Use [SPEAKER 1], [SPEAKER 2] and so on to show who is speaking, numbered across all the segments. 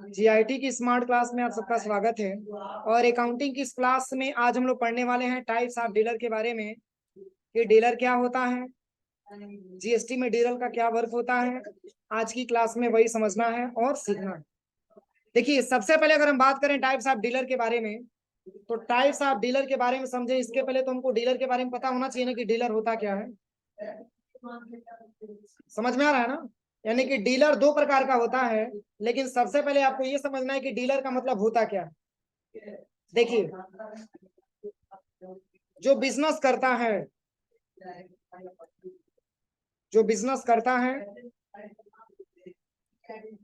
[SPEAKER 1] GIT की smart class में आप सबका स्वागत है। और अकाउंटिंग की इस क्लास में आज हम लोग पढ़ने वाले हैं टाइप्स ऑफ डीलर के बारे में कि डीलर क्या होता है, जीएसटी में डीलर का क्या वर्क होता है। आज की क्लास में वही समझना है और सीखना है। देखिए, सबसे पहले अगर हम बात करें टाइप्स ऑफ डीलर के बारे में, तो टाइप्स ऑफ डीलर के बारे में समझे इसके पहले तो हमको डीलर के बारे में पता होना चाहिए ना कि डीलर होता क्या है। समझ में आ रहा है ना? यानी कि डीलर दो प्रकार का होता है, लेकिन सबसे पहले आपको ये समझना है कि डीलर का मतलब होता क्या है। देखिए, जो बिजनेस करता है, जो बिजनेस करता है,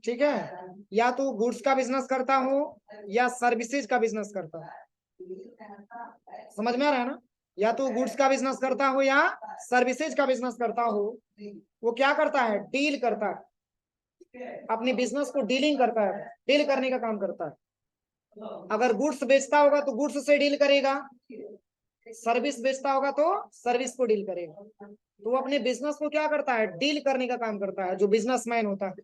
[SPEAKER 1] ठीक है, या तो गुड्स का बिजनेस करता हो या सर्विसेज का बिजनेस करता हो। समझ में आ रहा है ना? या तो गुड्स का बिजनेस करता हो या सर्विसेज का बिजनेस करता हो, वो क्या करता है? डील करता है, अपनी बिजनेस को डीलिंग करता है, डील करने का काम करता है। अगर गुड्स बेचता होगा तो गुड्स से डील करेगा, सर्विस बेचता होगा तो सर्विस को डील करेगा। तो वो अपने बिजनेस को क्या करता है? डील करने का काम करता है, जो बिजनेसमैन होता है।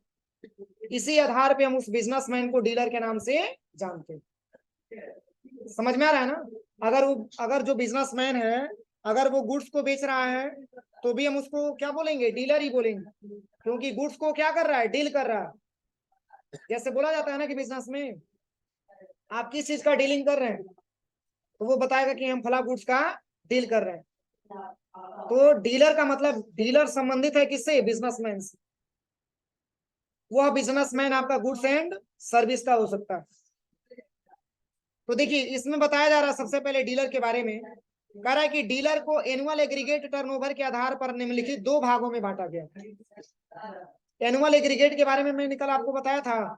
[SPEAKER 1] इसी आधार पे हम उस बिजनेसमैन को डीलर के नाम से जानते हैं। समझ में आ रहा है ना? अगर जो बिजनेसमैन है, अगर वो गुड्स को बेच रहा है तो भी हम उसको क्या बोलेंगे? डीलर ही बोलेंगे, क्योंकि गुड्स को क्या कर रहा है? डील कर रहा है। जैसे बोला जाता है ना कि बिजनेस में आप किस चीज का डीलिंग कर रहे हैं, तो वो बताएगा कि हम फला गुड्स का डील कर रहे हैं। तो डीलर का मतलब, डीलर संबंधित है किससे? बिजनेसमैन से। वह बिजनेसमैन आपका गुड्स एंड सर्विस का हो सकता है। तो देखिए, इसमें बताया जा रहा है सबसे पहले डीलर के बारे में। कह रहा है कि डीलर को एनुअल एग्रीगेट टर्नओवर के आधार पर निम्नलिखित दो भागों में बांटा गया। एनुअल एग्रीगेट के बारे में मैंने कल आपको बताया था।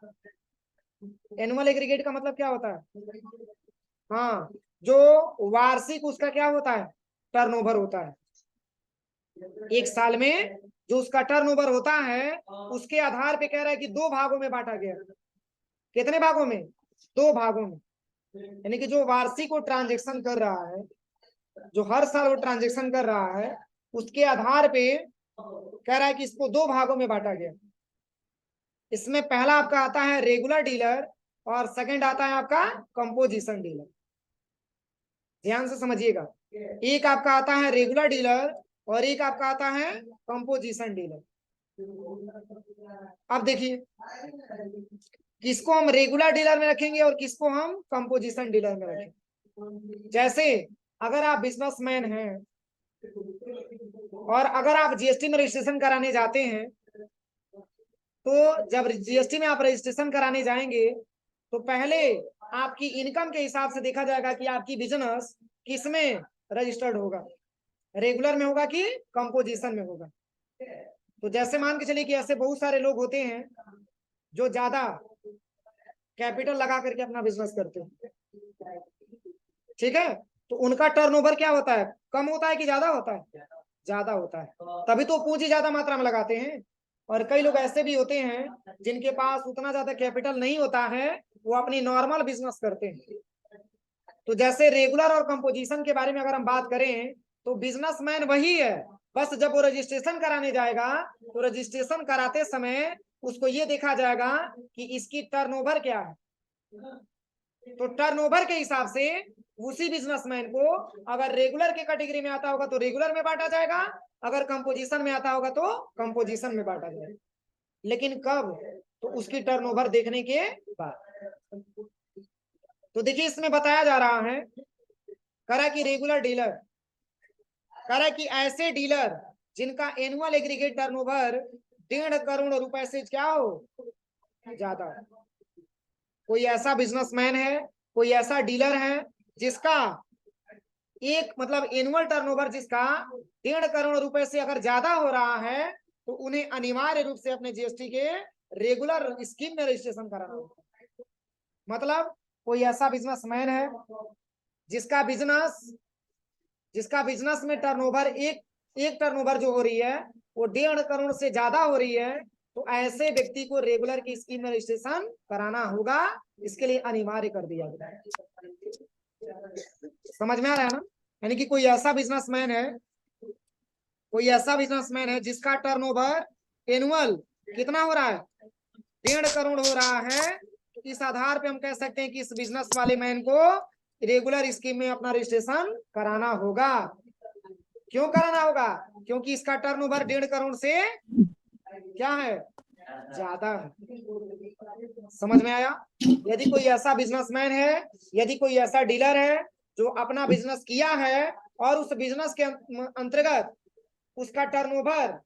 [SPEAKER 1] एनुअल एग्रीगेट का मतलब क्या होता है? हाँ, जो वार्षिक उसका क्या होता है? टर्नओवर होता है। एक साल में जो उसका टर्नओवर होता है, उसके आधार पे कह रहा है कि दो भागों में बांटा गया। कितने भागों में? दो भागों में। यानी कि जो वार्षिक वो ट्रांजेक्शन कर रहा है, जो हर साल वो ट्रांजेक्शन कर रहा है, उसके आधार पे कह रहा है कि इसको दो भागों में बांटा गया। इसमें पहला आपका आता है रेगुलर डीलर और सेकंड आता है आपका कंपोजिशन डीलर। ध्यान से समझिएगा, एक आपका आता है रेगुलर डीलर और एक आपका आता है कंपोजिशन डीलर। अब देखिए, किसको हम रेगुलर डीलर में रखेंगे और किसको हम कंपोजिशन डीलर में रखेंगे। जैसे अगर आप बिजनेसमैन हैं और अगर आप जीएसटी में रजिस्ट्रेशन कराने जाते हैं, तो जब जीएसटी में आप रजिस्ट्रेशन कराने जाएंगे तो पहले आपकी इनकम के हिसाब से देखा जाएगा कि आपकी बिजनेस किसमें रजिस्टर्ड होगा, रेगुलर में होगा कि कंपोजिशन में होगा। तो जैसे मान के चलिए कि ऐसे बहुत सारे लोग होते हैं जो ज्यादा कैपिटल लगा करके अपना बिजनेस करते हैं, ठीक है, तो उनका टर्नओवर क्या होता है? कम होता है कि ज्यादा होता है? ज्यादा होता है, तभी तो पूंजी ज्यादा मात्रा में लगाते हैं। और कई लोग ऐसे भी होते हैं जिनके पास उतना ज्यादा कैपिटल नहीं होता है, वो अपनी नॉर्मल बिजनेस करते हैं। तो जैसे रेगुलर और कंपोजिशन के बारे में अगर हम बात करें, तो बिजनेसमैन वही है, बस जब वो रजिस्ट्रेशन कराने जाएगा तो रजिस्ट्रेशन कराते समय उसको ये देखा जाएगा कि इसकी टर्नओवर क्या है। तो टर्नओवर के हिसाब से उसी बिजनेसमैन को अगर रेगुलर के कैटेगरी में आता होगा तो रेगुलर में बांटा जाएगा, अगर कंपोजिशन में आता होगा तो कंपोजिशन में बांटा जाएगा। लेकिन कब? तो उसकी टर्नओवर देखने के बाद। तो देखिए, इसमें बताया जा रहा है, करा कि रेगुलर डीलर, करा कि ऐसे डीलर जिनका एनुअल एग्रीगेट टर्नओवर 1.5 करोड़ रुपए से क्या हो, ज्यादा। कोई ऐसा बिजनेसमैन है, कोई ऐसा डीलर है जिसका एक मतलब एनुअल टर्नओवर जिसका 1.5 करोड़ रुपए से अगर ज्यादा हो रहा है, तो उन्हें अनिवार्य रूप से अपने जीएसटी के रेगुलर स्कीम में रजिस्ट्रेशन कराना होगा। मतलब कोई ऐसा बिजनेसमैन है जिसका बिजनेस में टर्नओवर एक टर्नओवर जो हो रही है वो 1.5 करोड़ से ज्यादा हो रही है, तो ऐसे व्यक्ति को रेगुलर की स्कीम में रजिस्ट्रेशन कराना होगा। इसके लिए अनिवार्य कर दिया गया है। समझ में आ रहा है ना? यानी कि कोई ऐसा बिजनेसमैन है जिसका टर्नओवर एनुअल कितना हो रहा है? 1.5 करोड़ हो रहा है, तो इस आधार पे हम कह सकते हैं कि इस बिजनेस वाले मैन को रेगुलर स्कीम में अपना रजिस्ट्रेशन कराना होगा। क्यों कराना होगा? क्योंकि इसका टर्नओवर 1.5 करोड़ से क्या है, ज्यादा है। समझ में आया? यदि कोई ऐसा बिजनेसमैन है, यदि कोई ऐसा डीलर है जो अपना बिजनेस किया है और उस बिजनेस के अंतर्गत उसका टर्नओवर,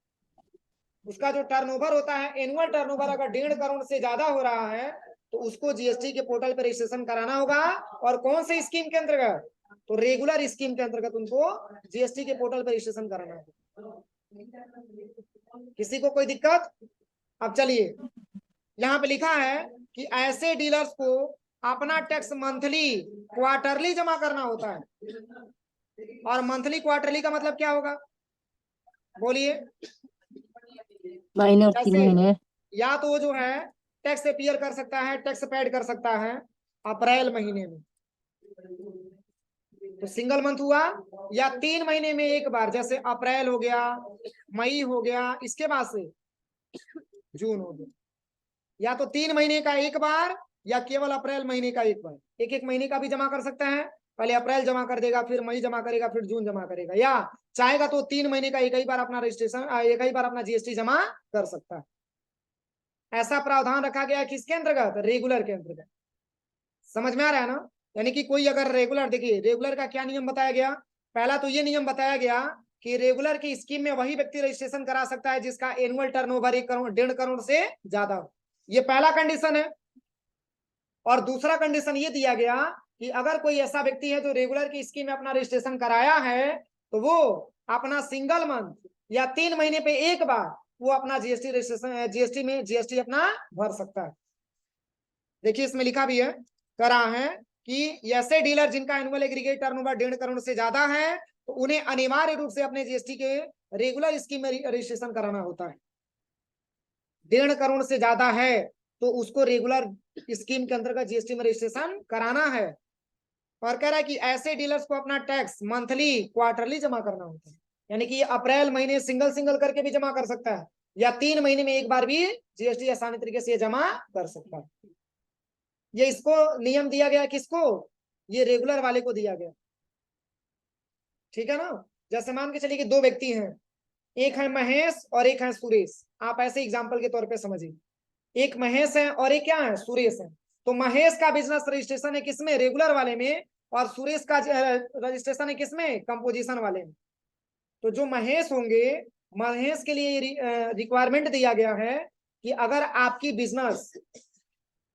[SPEAKER 1] उसका जो टर्नओवर होता है, एनुअल टर्नओवर अगर 1.5 करोड़ से ज्यादा हो रहा है, तो उसको जीएसटी के पोर्टल पर रजिस्ट्रेशन कराना होगा। और कौन सी स्कीम के अंतर्गत? तो रेगुलर स्कीम के अंतर्गत उनको जीएसटी के पोर्टल पर रजिस्ट्रेशन कराना होगा। किसी को कोई दिक्कत? अब चलिए, यहाँ पे लिखा है कि ऐसे डीलर्स को अपना टैक्स मंथली क्वार्टरली जमा करना होता है। और मंथली क्वार्टरली का मतलब क्या होगा? बोलिए।
[SPEAKER 2] महीने और 3 महीने।
[SPEAKER 1] या तो वो जो है टैक्स अपीयर कर सकता है, टैक्स पेड कर सकता है अप्रैल महीने में, तो सिंगल मंथ हुआ, या 3 महीने में एक बार, जैसे अप्रैल हो गया, मई हो गया, इसके बाद से जून हो गया। या तो 3 महीने का एक बार, या केवल अप्रैल महीने का एक बार। एक एक महीने का भी जमा कर सकता है, पहले अप्रैल जमा कर देगा, फिर मई जमा करेगा, फिर जून जमा करेगा। या चाहेगा तो 3 महीने का एक ही बार अपना रजिस्ट्रेशन, एक ही बार अपना जीएसटी जमा कर सकता है। ऐसा प्रावधान रखा गया है किसके अंतर्गत? रेगुलर के अंतर्गत। समझ में आ रहा है ना? यानी कि कोई अगर रेगुलर, देखिए रेगुलर का क्या नियम बताया गया। पहला तो ये नियम बताया गया कि रेगुलर की स्कीम में वही व्यक्ति रजिस्ट्रेशन करा सकता है जिसका एनुअल टर्नओवर 1 करोड़ 1.5 करोड़ से ज्यादा हो। ये पहला कंडीशन है। और दूसरा कंडीशन ये दिया गया कि अगर कोई ऐसा व्यक्ति है जो रेगुलर की स्कीम में अपना रजिस्ट्रेशन कराया है, तो वो अपना सिंगल मंथ या 3 महीने पे एक बार वो अपना जीएसटी रजिस्ट्रेशन, जीएसटी में जीएसटी अपना भर सकता है। देखिए इसमें लिखा भी है, करा है कि ऐसे डीलर जिनका एनुअल एग्रीगेट टर्नओवर 1.5 करोड़ से ज्यादा है, तो उन्हें अनिवार्य रूप से अपने जीएसटी के रेगुलर स्कीम में रजिस्ट्रेशन कराना होता है। 1.5 करोड़ से ज्यादा है तो उसको रेगुलर स्कीम के अंतर्गत जीएसटी में रजिस्ट्रेशन कराना है। और कह रहा है कि ऐसे डीलर्स को अपना टैक्स मंथली क्वार्टरली जमा करना होता है। यानी कि अप्रैल महीने सिंगल सिंगल करके भी जमा कर सकता है, या 3 महीने में एक बार भी जीएसटी आसानी तरीके से जमा कर सकता है। ये इसको नियम दिया गया किसको? ये रेगुलर वाले को दिया गया। ठीक है ना? जैसे मान के चलिए कि 2 व्यक्ति हैं, एक है महेश और एक है सुरेश। आप ऐसे एग्जांपल के तौर पे समझिए, एक महेश है और एक क्या है, सुरेश है। तो महेश का बिजनेस रजिस्ट्रेशन है किसमें? रेगुलर वाले में। और सुरेश का रजिस्ट्रेशन है किसमें? कंपोजिशन वाले में। तो जो महेश होंगे, महेश के लिए रिक्वायरमेंट दिया गया है कि अगर आपकी बिजनेस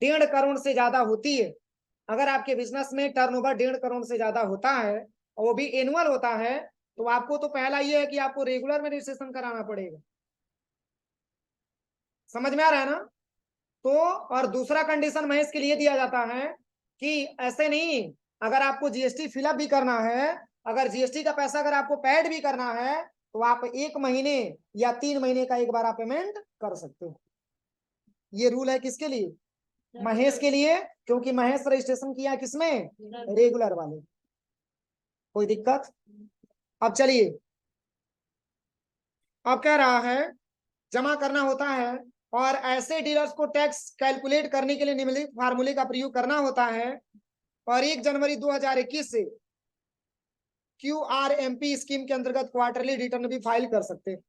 [SPEAKER 1] 1.5 करोड़ से ज्यादा होती है, अगर आपके बिजनेस में टर्नओवर 1.5 करोड़ से ज्यादा होता है और वो भी एनुअल होता है, तो आपको तो पहला ये है कि आपको रेगुलर में रजिस्ट्रेशन कराना पड़ेगा। समझ में आ रहा है ना? तो और दूसरा कंडीशन महेश के लिए दिया जाता है कि ऐसे नहीं, अगर आपको जीएसटी फिलअप भी करना है, अगर जीएसटी का पैसा अगर आपको पेड भी करना है, तो आप 1 महीने या 3 महीने का एक बार आप पेमेंट कर सकते हो। ये रूल है किसके लिए? महेश के लिए, क्योंकि महेश रजिस्ट्रेशन किया किसमें? रेगुलर वाले। कोई दिक्कत? अब चलिए, अब कह रहा है जमा करना होता है, और ऐसे डीलर्स को टैक्स कैलकुलेट करने के लिए निम्नलिखित फार्मूले का प्रयोग करना होता है। और 1 जनवरी 2021 से QRMP स्कीम के अंतर्गत क्वार्टरली रिटर्न भी फाइल कर सकते हैं।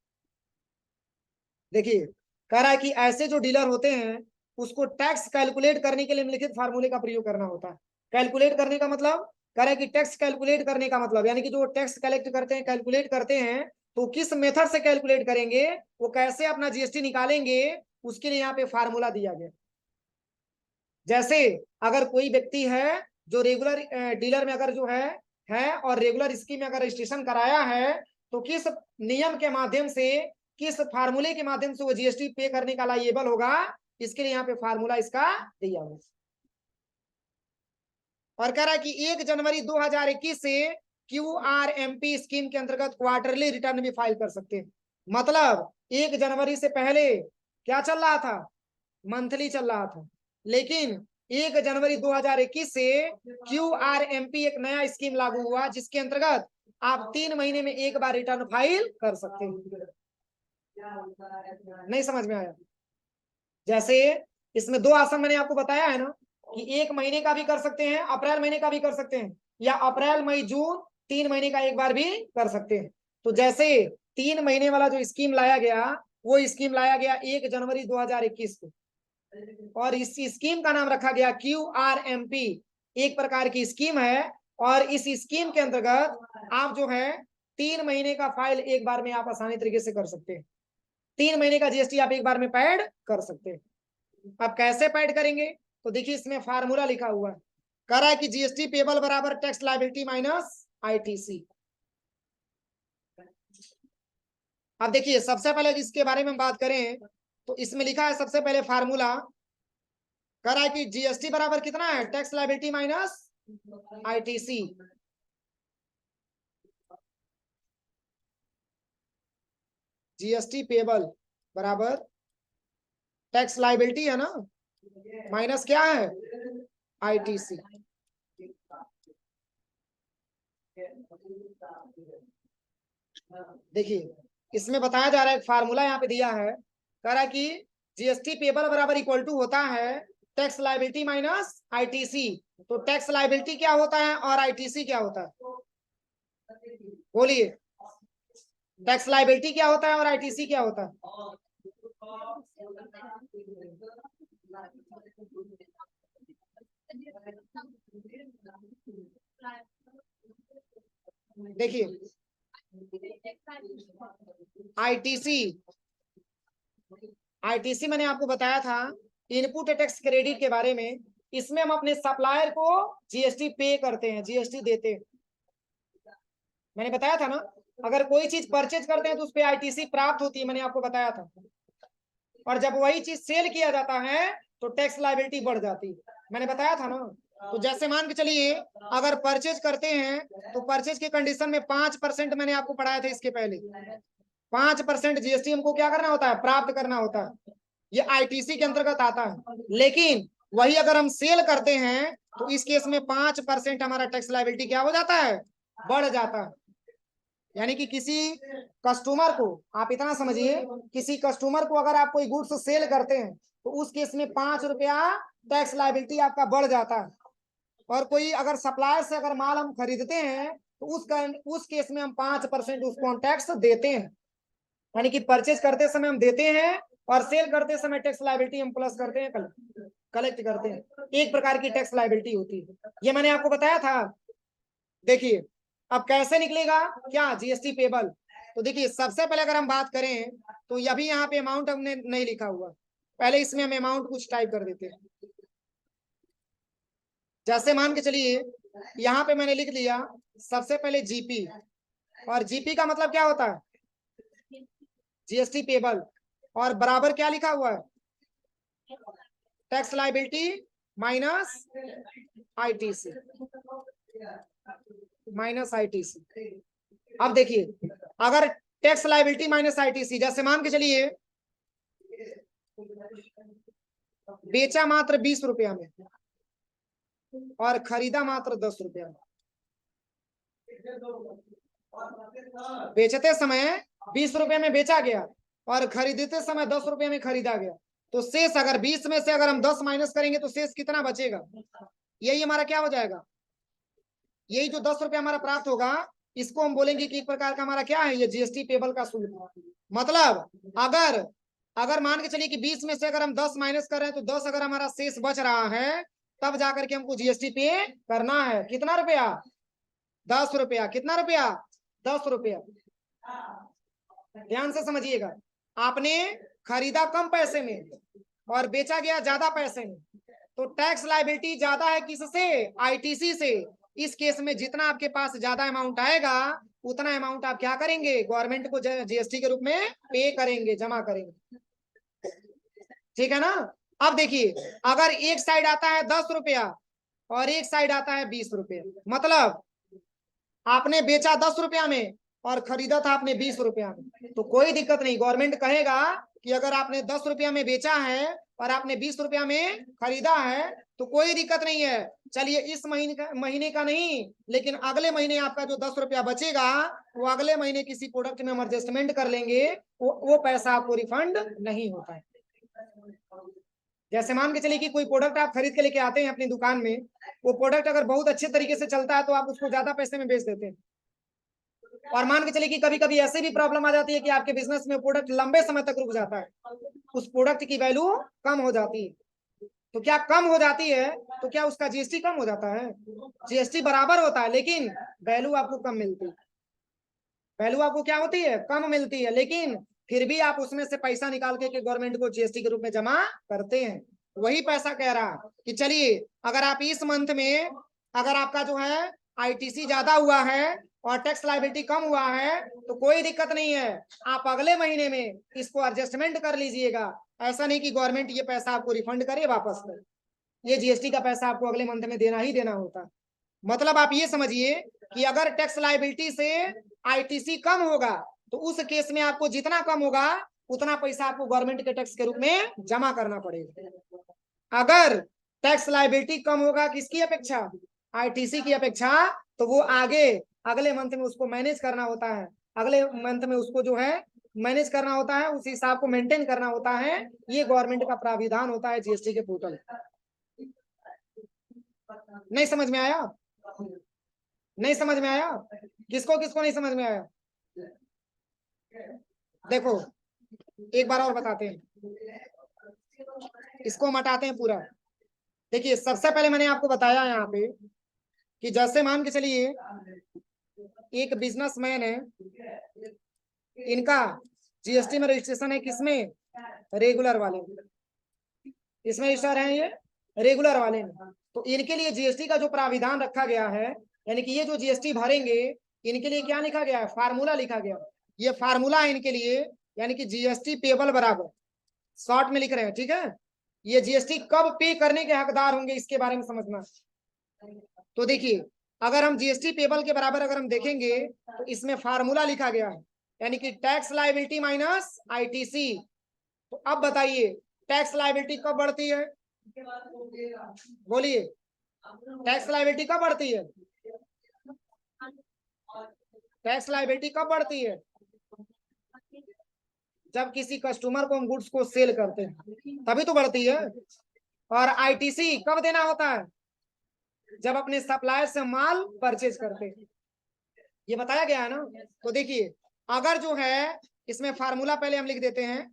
[SPEAKER 1] देखिए कह रहा है कि ऐसे जो डीलर होते हैं उसको टैक्स कैलकुलेट करने के लिए निम्नलिखित फार्मूले का प्रयोग करना होता है। कैलकुलेट करने का मतलब, कह रहा है कि टैक्स कैलकुलेट करने का मतलब यानी कि जो टैक्स कलेक्ट करते हैं, कैलकुलेट करते हैं, तो किस मेथड से कैलकुलेट करेंगे, वो कैसे अपना जीएसटी निकालेंगे, उसके लिए यहाँ पे फार्मूला दिया गया। जैसे अगर कोई व्यक्ति है जो रेगुलर डीलर में अगर जो है और रेगुलर स्कीम में अगर रजिस्ट्रेशन कराया है, तो किस नियम के माध्यम से, किस फार्मूले के माध्यम से वो जीएसटी पे करने का लायबल होगा, इसके लिए यहाँ पे फार्मूला इसका दिया हुआ। और कह रहा है कि 1 जनवरी 2021 से QRMP स्कीम के अंतर्गत क्वार्टरली रिटर्न भी फाइल कर सकते हैं। मतलब 1 जनवरी से पहले क्या चल रहा था? मंथली चल रहा था। लेकिन 1 जनवरी 2021 से QRMP एक नया स्कीम लागू हुआ जिसके अंतर्गत आप 3 महीने में एक बार रिटर्न फाइल कर सकते हैं। नहीं समझ में आया? जैसे इसमें 2 ऑप्शन मैंने आपको बताया है ना कि 1 महीने का भी कर सकते हैं, अप्रैल महीने का भी कर सकते हैं, या अप्रैल मई जून 3 महीने का एक बार भी कर सकते हैं। तो जैसे 3 महीने वाला जो स्कीम लाया गया, वो स्कीम लाया गया 1 जनवरी 2021 को, और इस स्कीम का नाम रखा गया QRMP, एक प्रकार की स्कीम है। और इस स्कीम के अंतर्गत आप जो है 3 महीने का फाइल एक बार में आप आसानी तरीके से कर सकते हैं। 3 महीने का जीएसटी आप एक बार में पैड कर सकते हैं। अब कैसे पैड करेंगे, तो देखिए इसमें फार्मूला लिखा हुआ है, कह रहा है कि जीएसटी पेबल बराबर टैक्स लायबिलिटी माइनस आईटीसी। अब देखिए सबसे पहले इसके बारे में बात करें तो इसमें लिखा है सबसे पहले फार्मूला, कह रहा है कि जीएसटी बराबर कितना है, tax liability minus ITC. GST payable बराबर टैक्स लायबिलिटी है ना, माइनस क्या है, आईटीसी। देखिए इसमें बताया जा रहा है, एक फार्मूला यहाँ पे दिया है, कह रहा है कि जीएसटी पेबल बराबर इक्वल टू होता है टैक्स लायबिलिटी माइनस आईटीसी। तो टैक्स लायबिलिटी क्या होता है और आईटीसी क्या होता है, बोलिए। टैक्स लायबिलिटी क्या होता है और आईटीसी क्या होता है? देखिए आईटीसी, आईटीसी मैंने आपको बताया था इनपुट टैक्स क्रेडिट के बारे में। इसमें हम अपने सप्लायर को जीएसटी पे करते हैं, जीएसटी देते हैं। मैंने बताया था ना, अगर कोई चीज परचेज करते हैं तो उस पर आईटीसी प्राप्त होती है, मैंने आपको बताया था। और जब वही चीज सेल किया जाता है तो टैक्स लायबिलिटी बढ़ जाती है, मैंने बताया था ना। तो जैसे मान के चलिए अगर परचेज करते हैं तो परचेज के कंडीशन में 5% मैंने आपको पढ़ाया था इसके पहले, 5% जीएसटी हमको क्या करना होता है, प्राप्त करना होता है। ये आईटीसी के अंतर्गत आता है। लेकिन वही अगर हम सेल करते हैं तो इस केस में 5% हमारा टैक्स लायबिलिटी क्या हो जाता है, बढ़ जाता है। यानी कि किसी कस्टमर को आप इतना समझिए, किसी कस्टमर को अगर आप कोई गुड्स सेल करते हैं तो उस केस में 5 रुपया टैक्स लायबिलिटी आपका बढ़ जाता है। और कोई अगर सप्लायर से अगर माल हम खरीदते हैं तो उस केस में हम 5% उसको हम टैक्स देते हैं। यानी कि परचेज करते समय हम देते हैं और सेल करते समय टैक्स लायबिलिटी हम प्लस करते हैं, कलेक्ट करते हैं। एक प्रकार की टैक्स लायबिलिटी होती है, ये मैंने आपको बताया था। देखिए अब कैसे निकलेगा क्या जीएसटी पेबल, तो देखिए सबसे पहले अगर हम बात करें तो अभी यहाँ पे अमाउंट हमने नहीं लिखा हुआ, पहले इसमें हम अमाउंट कुछ टाइप कर देते हैं। जैसे मान के चलिए यहाँ पे मैंने लिख लिया सबसे पहले जीपी, और जीपी का मतलब क्या होता है, जीएसटी पेबल, और बराबर क्या लिखा हुआ है, tax liability minus ITC, minus ITC. अब देखिए अगर टैक्स लायबिलिटी माइनस आईटीसी, जैसे मान के चलिए बेचा मात्र 20 रुपया में और खरीदा मात्र 10 रुपया में। बेचते समय 20 रुपये में बेचा गया और खरीदते समय 10 रुपये में खरीदा गया, तो शेष अगर 20 में से अगर हम 10 माइनस करेंगे तो शेष कितना बचेगा, यही हमारा क्या हो जाएगा, यही जो 10 रुपया हमारा प्राप्त होगा इसको हम बोलेंगे कि एक प्रकार का हमारा क्या है, ये जीएसटी पेबल का शुल्क। मतलब अगर अगर मान के चलिए कि 20 में से अगर हम 10 माइनस कर रहे हैं तो 10 अगर हमारा शेष बच रहा है तब जाकर के हमको जीएसटी पे करना है। कितना रुपया, 10 रुपया। कितना रुपया, 10 रुपया। ध्यान से समझिएगा, आपने खरीदा कम पैसे में और बेचा गया ज्यादा पैसे में, तो टैक्स लायबिलिटी ज्यादा है किससे, आईटीसी से। इस केस में जितना आपके पास ज्यादा अमाउंट आएगा उतना अमाउंट आप क्या करेंगे, गवर्नमेंट को जीएसटी के रूप में पे करेंगे, जमा करेंगे। ठीक है ना। अब देखिए अगर एक साइड आता है 10 रुपया और एक साइड आता है 20 रुपया, मतलब आपने बेचा 10 रुपया में और खरीदा था आपने 20 रुपया में, तो कोई दिक्कत नहीं, गवर्नमेंट कहेगा कि अगर आपने 10 रुपया में बेचा है और आपने 20 रुपया में खरीदा है तो कोई दिक्कत नहीं है, चलिए इस महीने का नहीं, लेकिन अगले महीने आपका जो 10 रुपया बचेगा वो अगले महीने किसी प्रोडक्ट में हम एडजस्टमेंट कर लेंगे, वो पैसा आपको रिफंड नहीं होता है। जैसे मान के चलिए कि कोई प्रोडक्ट आप खरीद के लेके आते हैं अपनी दुकान में, वो प्रोडक्ट अगर बहुत अच्छे तरीके से चलता है तो आप उसको ज्यादा पैसे में बेच देते हैं। और मान के चलिए कि कभी कभी ऐसे भी प्रॉब्लम आ जाती है कि आपके बिजनेस में प्रोडक्ट लंबे समय तक रुक जाता है, उस प्रोडक्ट की वैल्यू कम हो जाती है। तो क्या कम हो जाती है तो क्या उसका जीएसटी कम हो जाता है? जीएसटी बराबर होता है लेकिन वैल्यू आपको कम मिलती है। वैल्यू आपको क्या होती है? कम मिलती है, लेकिन फिर भी आप उसमें से पैसा निकाल के गवर्नमेंट को जीएसटी के रूप में जमा करते हैं। वही पैसा कह रहा कि चलिए अगर आप इस मंथ में अगर आपका जो है आईटीसी ज्यादा हुआ है और टैक्स लायबिलिटी कम हुआ है तो कोई दिक्कत नहीं है, आप अगले महीने में इसको एडजस्टमेंट कर लीजिएगा। ऐसा नहीं कि गवर्नमेंट ये पैसा आपको रिफंड करे वापस करे, ये जीएसटी का पैसा आपको अगले मंथ में देना ही देना होता। मतलब आप ये समझिए कि अगर टैक्स लायबिलिटी से आईटीसी कम होगा तो उस केस में आपको जितना कम होगा उतना पैसा आपको गवर्नमेंट के टैक्स के रूप में जमा करना पड़ेगा। अगर टैक्स लायबिलिटी कम होगा किसकी अपेक्षा? आईटीसी की अपेक्षा, तो वो आगे अगले मंथ में उसको मैनेज करना होता है, अगले मंथ में उसको जो है मैनेज करना होता है, उस हिसाब को मेंटेन करना होता है। ये गवर्नमेंट का प्राविधान होता है जीएसटी के पोर्टल। नहीं समझ में आया? नहीं समझ में आया? किसको किसको नहीं समझ में आया? देखो एक बार और बताते हैं, इसको हम हटाते हैं पूरा। देखिए सबसे पहले मैंने आपको बताया यहाँ पे कि जैसे मान के चलिए एक बिजनेसमैन है, इनका जीएसटी में रजिस्ट्रेशन है किसमें? रेगुलर वाले में। इसमें रजिस्टर है ये रेगुलर वाले में। तो इनके लिए जीएसटी का जो प्राविधान रखा गया है, यानी कि ये जो जीएसटी भरेंगे इनके लिए क्या लिखा गया है? फार्मूला लिखा गया। ये फार्मूला है इनके लिए, यानी कि जीएसटी पेबल बराबर, शॉर्ट में लिख रहे हैं, ठीक है। ये जीएसटी कब पे करने के हकदार होंगे इसके बारे में समझना। तो देखिए अगर हम जीएसटी पेबल के बराबर अगर हम देखेंगे तो इसमें फार्मूला लिखा गया है, यानी कि टैक्स लायबिलिटी माइनस आईटीसी। तो अब बताइए टैक्स लायबिलिटी कब बढ़ती है? बोलिए टैक्स लायबिलिटी कब बढ़ती है? टैक्स लायबिलिटी कब बढ़ती है? जब किसी कस्टमर को हम गुड्स को सेल करते हैं तभी तो बढ़ती है। और आईटीसी कब देना होता है? जब अपने सप्लायर से माल परचेज करते हैं। ये बताया गया है ना। तो देखिए अगर जो है इसमें फार्मूला पहले हम लिख देते हैं,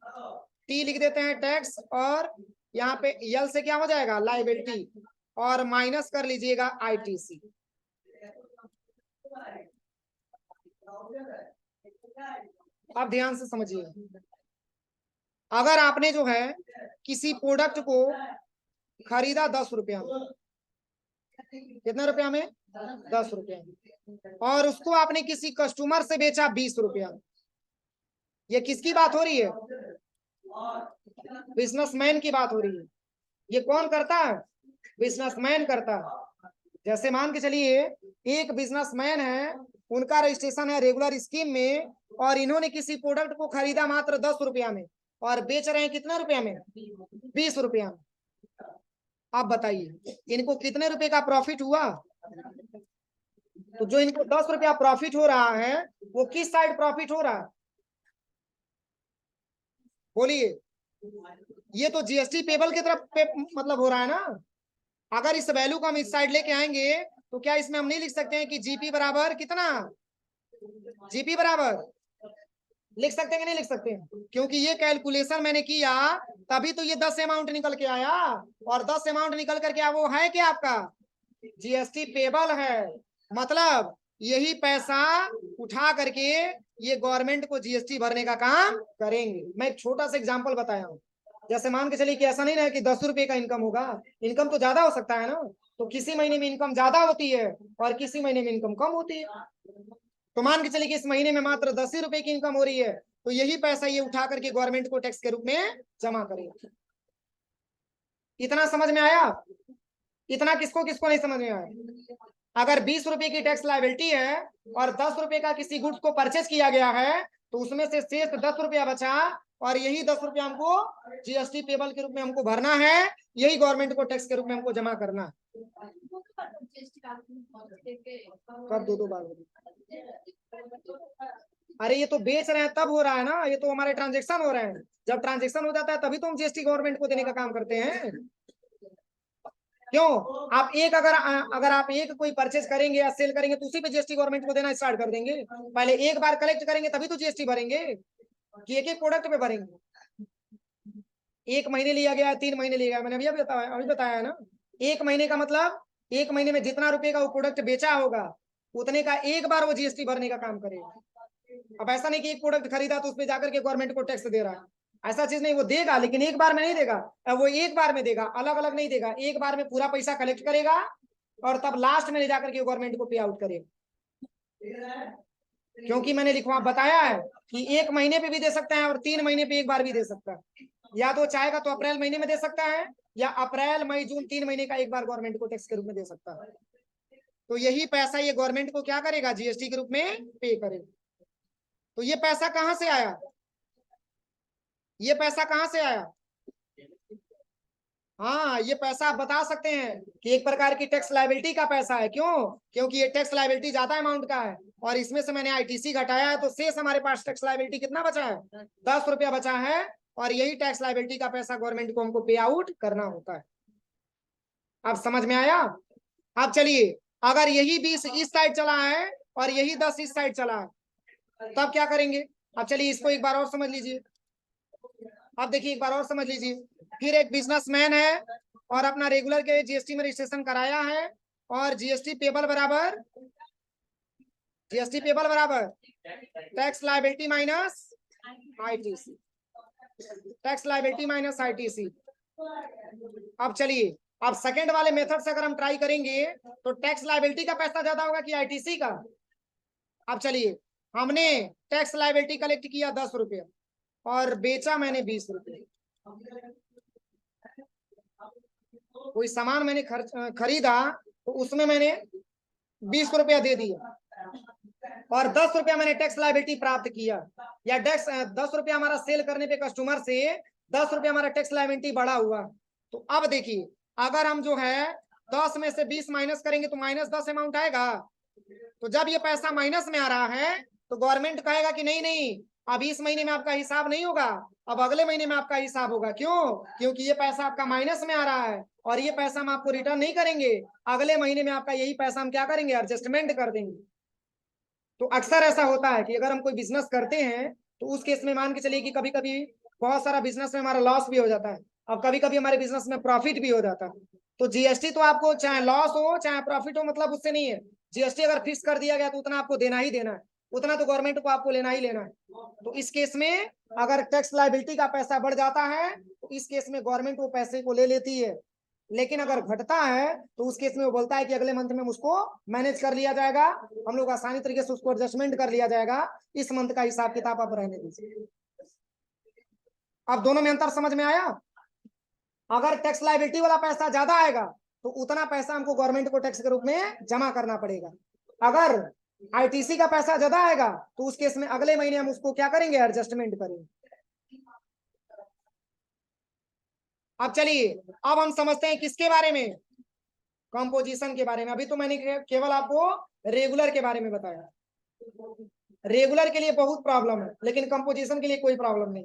[SPEAKER 1] टी लिख देते हैं टैक्स, और यहाँ पे यल से क्या हो जाएगा? लायबिलिटी, और माइनस कर लीजिएगा आईटीसी। अब ध्यान से समझिए, अगर आपने जो है किसी प्रोडक्ट को खरीदा 10 रुपया में, कितना रुपया में? 10 रुपया में, और उसको आपने किसी कस्टमर से बेचा 20 रुपया में। ये किसकी बात हो रही है? बिजनेसमैन की बात हो रही है। ये कौन करता है? बिजनेसमैन करता है। जैसे मान के चलिए एक बिजनेसमैन है, उनका रजिस्ट्रेशन है रेगुलर स्कीम में, और इन्होंने किसी प्रोडक्ट को खरीदा मात्र 10 रुपया में और बेच रहे हैं कितना रुपया में? 20 रुपया में। आप बताइए इनको कितने रुपए का प्रॉफिट हुआ? तो जो इनको 10 रुपया प्रॉफिट हो रहा है वो किस साइड प्रॉफिट हो रहा है? बोलिए। ये तो जीएसटी पेबल की तरफ मतलब हो रहा है ना। अगर इस वैल्यू को हम इस साइड लेके आएंगे तो क्या इसमें हम नहीं लिख सकते हैं कि जीपी बराबर कितना? जीपी बराबर लिख सकते हैं कि नहीं लिख सकते हैं? क्योंकि ये कैलकुलेशन मैंने किया तभी तो ये 10 अमाउंट निकल के आया, और 10 अमाउंट निकल करके वो है क्या आपका? जीएसटी पेबल है। मतलब यही पैसा उठा करके ये गवर्नमेंट को जीएसटी भरने का काम करेंगे। मैं एक छोटा सा एग्जांपल बताया हूँ। जैसे मान के चलिए कि ऐसा नहीं ना कि 10 रुपए का इनकम होगा, इनकम तो ज्यादा हो सकता है ना। तो किसी महीने में इनकम ज्यादा होती है और किसी महीने में इनकम कम होती है। तो मान के चलिए कि इस महीने में मात्र 10 ही रुपए की इनकम हो रही है, तो यही पैसा ये उठा करके गवर्नमेंट को टैक्स के रूप में जमा करेगा। इतना समझ में आया? इतना किसको किसको नहीं समझ में आया? अगर 20 रुपए की टैक्स लायबिलिटी है और 10 रुपए का किसी गुड्स को परचेज किया गया है तो उसमें से शेष 10 रुपया बचा, और यही 10 रुपया हमको जीएसटी पेबल के रूप में हमको भरना है, यही गवर्नमेंट को टैक्स के रूप में हमको जमा करना है। कब दो बार? अरे ये तो बेच रहे हैं तब हो रहा है ना, ये तो हमारे ट्रांजेक्शन हो रहे हैं। जब ट्रांजेक्शन हो जाता है तभी तो हम जीएसटी गवर्नमेंट को देने का काम करते हैं। क्यों? आप एक अगर आप एक कोई परचेज करेंगे या सेल करेंगे तो उसी पे जीएसटी गवर्नमेंट को देना स्टार्ट कर देंगे। पहले एक बार कलेक्ट करेंगे तभी तो जीएसटी भरेंगे, कि एक एक प्रोडक्ट पे भरेंगे। 1 महीने लिया गया, 3 महीने लिया गया, मैंने अभी बताया है ना। 1 महीने का मतलब 1 महीने में जितना रुपए का वो प्रोडक्ट बेचा होगा उतने का एक बार वो जीएसटी भरने का काम करेगा। अब ऐसा नहीं कि एक प्रोडक्ट खरीदा तो उस पर जाकर के गवर्नमेंट को टैक्स दे रहा है, ऐसा चीज नहीं। वो देगा लेकिन एक बार में नहीं देगा। वो एक बार में देगा, अलग अलग नहीं देगा, एक बार में पूरा पैसा कलेक्ट करेगा और तब लास्ट में ले जाकर के गवर्नमेंट को पे आउट करेगा। क्योंकि मैंने लिखवा बताया है कि 1 महीने पे भी दे सकता है और 3 महीने पे एक बार भी दे सकता है। या तो चाहेगा तो अप्रैल महीने में दे सकता है, या अप्रैल मई जून 3 महीने का एक बार गवर्नमेंट को टैक्स के रूप में दे सकता है। तो यही पैसा ये गवर्नमेंट को क्या करेगा, जीएसटी के रूप में पे करेगा। तो ये पैसा कहां से आया, ये पैसा कहां से आया? हाँ, ये पैसा आप बता सकते हैं कि एक प्रकार की टैक्स लायबिलिटी का पैसा है। क्यों? क्योंकि ये टैक्स लायबिलिटी ज्यादा अमाउंट का है और इसमें से मैंने आईटीसी घटाया है, तो शेष हमारे पास टैक्स लायबिलिटी कितना बचा है? 10 रुपया बचा है। और यही टैक्स लायबिलिटी का पैसा गवर्नमेंट को हमको पे आउट करना होता है। अब समझ में आया? अब चलिए, अगर यही 20 इस साइड चला है और यही 10 इस साइड चला है तब क्या करेंगे? अब चलिए इसको एक बार और समझ लीजिए। अब देखिए एक बार और समझ लीजिए। फिर एक बिजनेसमैन है और अपना रेगुलर के जीएसटी में रजिस्ट्रेशन कराया है, और जीएसटी पेबल बराबर tax liability minus ITC, tax liability minus ITC. अब चलिए, अब सेकंड वाले मेथड से अगर हम ट्राई करेंगे तो टैक्स लायबिलिटी का पैसा ज्यादा होगा कि आईटीसी का? अब चलिए, हमने टैक्स लायबिलिटी कलेक्ट किया 10 रुपया और बेचा मैंने 20 रुपये। कोई सामान मैंने खरीदा तो उसमें मैंने 20 रुपया दे दिया और 10 रुपया मैंने टैक्स लायबिलिटी प्राप्त किया, या टैक्स 10 रुपया हमारा सेल करने पे कस्टमर से 10 रुपया हमारा टैक्स लायबिलिटी बढ़ा हुआ। तो अब देखिए, अगर हम जो है 10 में से 20 माइनस करेंगे तो -10 अमाउंट आएगा। तो जब ये पैसा माइनस में आ रहा है तो गवर्नमेंट कहेगा कि नहीं नहीं, अब इस महीने में आपका हिसाब नहीं होगा, अब अगले महीने में आपका हिसाब होगा। क्यों? क्योंकि ये पैसा आपका माइनस में आ रहा है और ये पैसा हम आपको रिटर्न नहीं करेंगे, अगले महीने में आपका यही पैसा हम क्या करेंगे, एडजस्टमेंट कर देंगे। तो अक्सर ऐसा होता है कि अगर हम कोई बिजनेस करते हैं तो उस केस में मान के चलिए कि कभी कभी बहुत सारा बिजनेस में हमारा लॉस भी हो जाता है और कभी कभी हमारे बिजनेस में प्रॉफिट भी हो जाता है। तो जीएसटी तो आपको चाहे लॉस हो चाहे प्रॉफिट हो, मतलब उससे नहीं है। जीएसटी अगर फिक्स कर दिया गया तो उतना आपको देना ही देना है, उतना तो गवर्नमेंट को आपको लेना ही लेना है। तो इस केस में अगर टैक्स लायबिलिटी का पैसा बढ़ जाता है तो इस केस में गवर्नमेंट वो पैसे को ले लेती है। लेकिन अगर घटता है तो उस केस में वो बोलता है कि अगले मंथ में उसको मैनेज कर लिया जाएगा, हम लोग आसानी तरीके से उसको एडजस्टमेंट कर लिया जाएगा, इस मंथ का हिसाब किताब आप रहने दीजिए। अब दोनों में अंतर समझ में आया? अगर टैक्स लायबिलिटी वाला पैसा ज्यादा आएगा तो उतना पैसा हमको गवर्नमेंट को टैक्स के रूप में जमा करना पड़ेगा। अगर आईटीसी का पैसा ज्यादा आएगा तो उस केस में अगले महीने हम उसको क्या करेंगे, एडजस्टमेंट करेंगे। अब चलिए, अब हम समझते हैं किसके बारे में, कंपोजिशन के बारे में। अभी तो मैंने केवल आपको रेगुलर के बारे में बताया। रेगुलर के लिए बहुत प्रॉब्लम है लेकिन कंपोजिशन के लिए कोई प्रॉब्लम नहीं।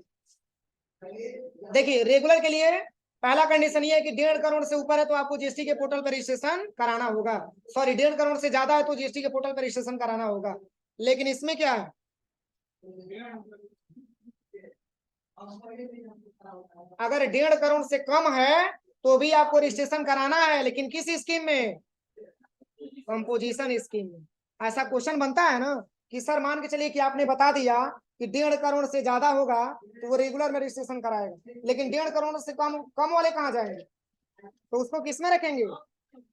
[SPEAKER 1] देखिए, रेगुलर के लिए पहला कंडीशन ये है कि 1.5 करोड़ से ऊपर है तो आपको जीएसटी के पोर्टल पर रजिस्ट्रेशन कराना होगा। सॉरी, 1.5 करोड़ से ज्यादा है तो जीएसटी के पोर्टल पर रजिस्ट्रेशन कराना होगा। लेकिन इसमें क्या है, अगर 1.5 करोड़ से कम है तो भी आपको रजिस्ट्रेशन कराना है, लेकिन किस स्कीम में, कंपोजिशन स्कीम में। ऐसा क्वेश्चन बनता है ना कि सर मान के चलिए कि आपने बता दिया कि 1.5 करोड़ से ज्यादा होगा तो वो रेगुलर में रजिस्ट्रेशन कराएगा, लेकिन 1.5 करोड़ से कम कम वाले कहाँ जाएंगे, तो उसको किस में रखेंगे,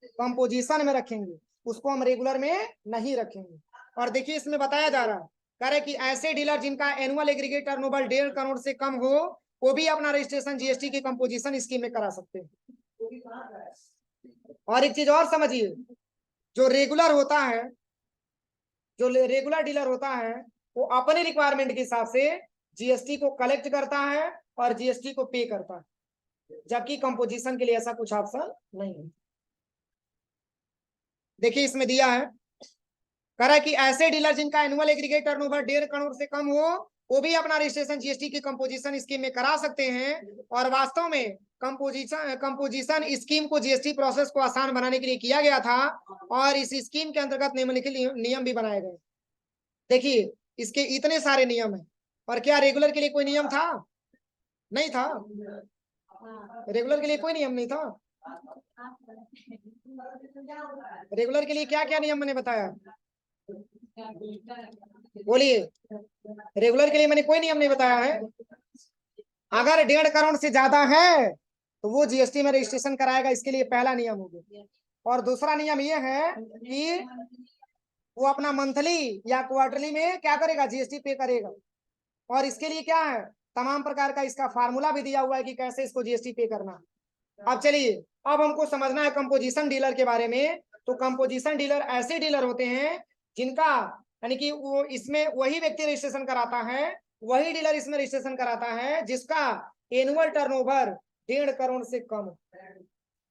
[SPEAKER 1] कंपोजिशन में रखेंगे, उसको हम रेगुलर में नहीं रखेंगे। और देखिए इसमें बताया जा रहा है, कह रहे कि ऐसे डीलर जिनका एनुअल एग्रीगेट टर्नओवर 1.5 करोड़ से कम हो वो भी अपना रजिस्ट्रेशन जीएसटी की कंपोजिशन स्कीम में करा सकते हैं। और एक चीज और समझिए, जो रेगुलर होता है, जो रेगुलर डीलर होता है वो अपने रिक्वायरमेंट के हिसाब से जीएसटी को कलेक्ट करता है और जीएसटी को पे करता है, जबकि कंपोजिशन के लिए ऐसा कुछ ऑप्शन नहीं है। देखिए इसमें दिया है, कह रहा है कि ऐसे डीलर जिनका एनुअल एग्रीगेट टर्नओवर 1.5 करोड़ से कम हो वो भी अपना रजिस्ट्रेशन जीएसटी की कंपोजिशन स्कीम में करा सकते हैं। और वास्तव में कंपोजिशन स्कीम को जीएसटी प्रोसेस को आसान बनाने के लिए किया गया था और इस स्कीम के अंतर्गत निम्नलिखित नियम भी बनाए गए। देखिए इसके इतने सारे नियम है। और क्या रेगुलर के लिए कोई नियम था? नहीं था। रेगुलर के लिए कोई नियम नहीं था। रेगुलर के लिए क्या क्या नियम मैंने बताया? बोलिए। रेगुलर के लिए मैंने कोई नियम नहीं बताया है। अगर 1.5 करोड़ से ज्यादा है तो वो जीएसटी में रजिस्ट्रेशन कराएगा, इसके लिए पहला नियम हो गया। और दूसरा नियम ये है कि वो अपना मंथली या क्वार्टरली में क्या करेगा? जीएसटी पे करेगा। और इसके लिए क्या है? तमाम प्रकार का इसका फार्मूला भी दिया हुआ है कि कैसे इसको जीएसटी पे करना। अब चलिए, अब हमको समझना है कंपोजिशन डीलर के बारे में। तो कंपोजिशन डीलर ऐसे डीलर होते हैं जिनका यानी कि वो इसमें वही व्यक्ति रजिस्ट्रेशन कराता है, वही डीलर इसमें रजिस्ट्रेशन कराता है जिसका एनुअल टर्नओवर 1.5 करोड़ से कम।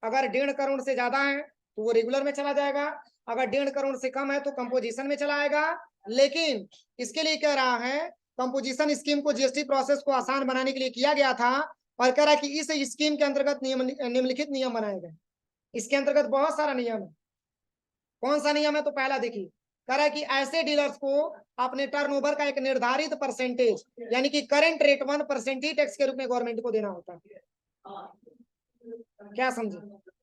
[SPEAKER 1] अगर 1.5 करोड़ से ज्यादा है तो वो रेगुलर में चला जाएगा, अगर 1.5 करोड़ से कम है तो कंपोजिशन में चला आएगा। लेकिन इसके लिए कह रहा है कंपोजिशन स्कीम को जीएसटी प्रोसेस को आसान बनाने के लिए किया गया था और कह रहा है कि इस स्कीम के अंतर्गत निम्नलिखित नियम बनाए गए। इसके अंतर्गत बहुत सारा नियम है। कौन सा नियम है? तो पहला देखिए, कह रहा है कि ऐसे डीलर्स को अपने टर्नओवर का एक निर्धारित परसेंटेज यानी कि करंट रेट 1% ही टैक्स के रूप में गवर्नमेंट को देना होता है। क्या समझे?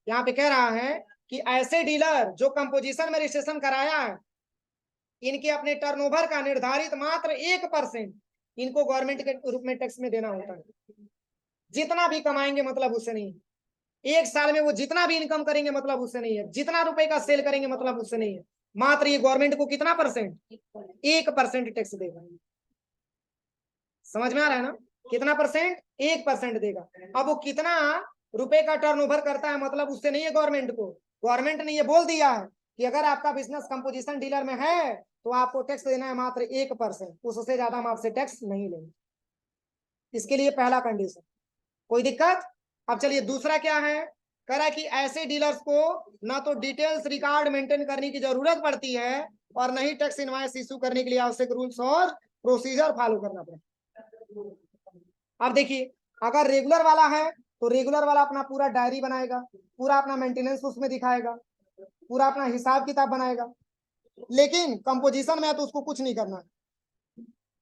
[SPEAKER 1] यहाँ पे कह रहा है कि ऐसे डीलर जो कंपोजिशन में रजिस्ट्रेशन कराया है इनके अपने टर्नओवर का निर्धारित मात्र 1% इनको गवर्नमेंट के रूप में टैक्स में देना होता है। जितना भी कमाएंगे मतलब उससे नहीं है। एक साल में वो जितना भी इनकम करेंगे मतलब उससे नहीं है, जितना रुपए का सेल करेंगे मतलब उससे नहीं है। मात्र ये गवर्नमेंट को कितना परसेंट? 1% टैक्स देगा। समझ में आ रहा है ना? कितना परसेंट? 1% देगा। अब वो कितना रुपए का टर्नओवर करता है मतलब उससे नहीं है गवर्नमेंट को। गवर्नमेंट ने ये बोल दिया है कि अगर आपका बिजनेस कंपोजिशन डीलर में है तो आपको टैक्स देना है मात्र 1%, उससे ज्यादा हम आपसे टैक्स नहीं लेंगे। इसके लिए पहला कंडीशन। कोई दिक्कत? अब चलिए दूसरा क्या है? कह रहा है कि ऐसे डीलर्स को ना तो डिटेल्स रिकॉर्ड मेंटेन करने की जरूरत पड़ती है और न ही टैक्स इनवॉइस इशू करने के लिए आवश्यक रूल्स और प्रोसीजर फॉलो करना पड़ता है। अब देखिए, अगर रेगुलर वाला है तो रेगुलर वाला अपना पूरा डायरी बनाएगा, पूरा अपना मेंटेनेंस उसमें दिखाएगा, पूरा अपना हिसाब किताब बनाएगा। लेकिन कंपोजिशन में है तो उसको कुछ नहीं करना,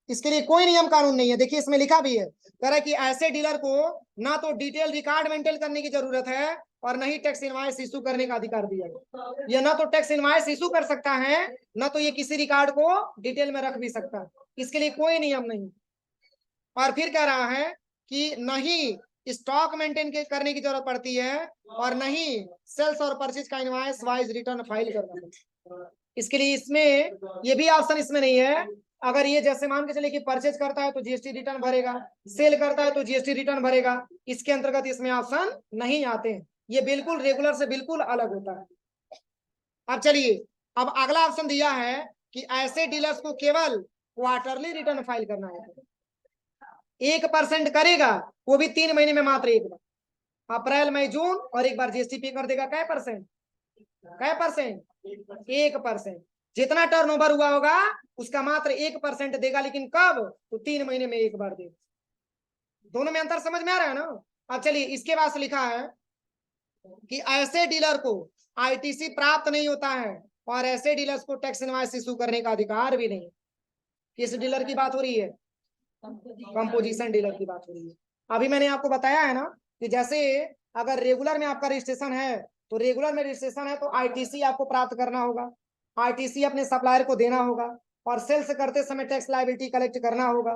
[SPEAKER 1] इसके लिए कोई नियम कानून नहीं है। देखिए इसमें लिखा भी है, कह रहा है कि ऐसे डीलर को ना तो डिटेल रिकॉर्ड मेंटेन करने की जरूरत है और नहीं टैक्स इनवॉइस इशू करने का अधिकार दिया गया। यह ना तो टैक्स इनवॉइस इशू कर सकता है, ना तो ये किसी रिकॉर्ड को डिटेल में रख भी सकता है। इसके लिए कोई नियम नहीं। और फिर कह रहा है कि नहीं स्टॉक मेंटेन करने की जरूरत पड़ती है और नहीं सेल्स और परचेज का इनवॉइस वाइज रिटर्न फाइल करना पड़ता है। इसके लिए इसमें ये भी ऑप्शन इसमें नहीं है। अगर ये जैसे मान के चले कि परचेज करता है तो जीएसटी रिटर्न भरेगा, सेल करता है तो जीएसटी रिटर्न भरेगा, इसके अंतर्गत इसमें ऑप्शन नहीं आते हैं। ये बिल्कुल रेगुलर से बिल्कुल अलग होता है। अब चलिए, अब अगला ऑप्शन दिया है कि ऐसे डीलर्स को केवल क्वार्टरली रिटर्न फाइल करना है। 1% करेगा, वो भी 3 महीने में मात्र एक बार, अप्रैल मई जून, और एक बार जीएसटी पे कर देगा। कै परसेंट? 1%। जितना टर्नओवर हुआ होगा उसका मात्र 1% देगा, लेकिन कब? तो 3 महीने में एक बार देगा। दोनों में अंतर समझ में आ रहा है ना? अब चलिए इसके बाद लिखा है कि ऐसे डीलर को आईटीसी प्राप्त नहीं होता है और ऐसे डीलर्स को टैक्स इनवॉइस इशू करने का अधिकार भी नहीं। किस डीलर की बात हो रही है? कंपोजिशन डीलर की बात हो रही है। अभी मैंने आपको बताया है ना कि जैसे अगर रेगुलर में आपका रजिस्ट्रेशन है तो रेगुलर में रजिस्ट्रेशन है तो आईटीसी आपको प्राप्त करना होगा, आईटीसी अपने सप्लायर को देना होगा और सेल्स करते समय टैक्स लायबिलिटी कलेक्ट करना होगा,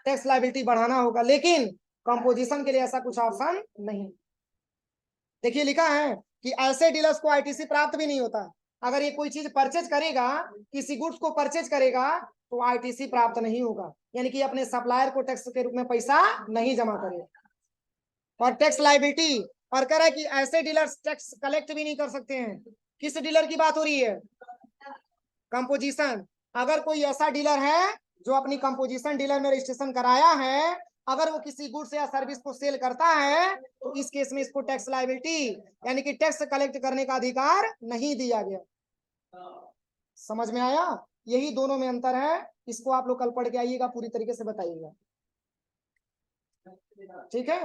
[SPEAKER 1] टैक्स लायबिलिटी बढ़ाना होगा। लेकिन कंपोजिशन के लिए ऐसा कुछ ऑप्शन नहीं। देखिए लिखा है कि ऐसे डीलर्स को आईटीसी प्राप्त भी नहीं होता। अगर ये कोई चीज परचेज करेगा, किसी गुड्स को परचेज करेगा तो आईटीसी प्राप्त नहीं होगा, यानी कि अपने सप्लायर को टैक्स के रूप में पैसा नहीं जमा करेगा। और टैक्स लायबिलिटी, और कह रहा है कि ऐसे डीलर्स टैक्स कलेक्ट भी नहीं कर सकते हैं। किस डीलर की बात हो रही है? कंपोजिशन। अगर कोई ऐसा डीलर है जो अपनी कंपोजिशन डीलर में रजिस्ट्रेशन कराया है, अगर वो किसी गुड्स या सर्विस को सेल करता है तो इस केस में इसको टैक्स लायबिलिटी यानी कि टैक्स कलेक्ट करने का अधिकार नहीं दिया गया। समझ में आया? यही दोनों में अंतर है। इसको आप लोग कल पढ़ के आइएगा, पूरी तरीके से बताइएगा, ठीक है।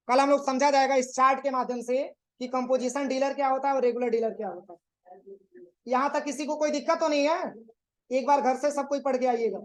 [SPEAKER 1] कल हम लोग समझा जाएगा इस चार्ट के माध्यम से कि कंपोजिशन डीलर क्या होता है और रेगुलर डीलर क्या होता है। यहां तक किसी को कोई दिक्कत तो नहीं है? एक बार घर से सब कोई पढ़ के आइएगा।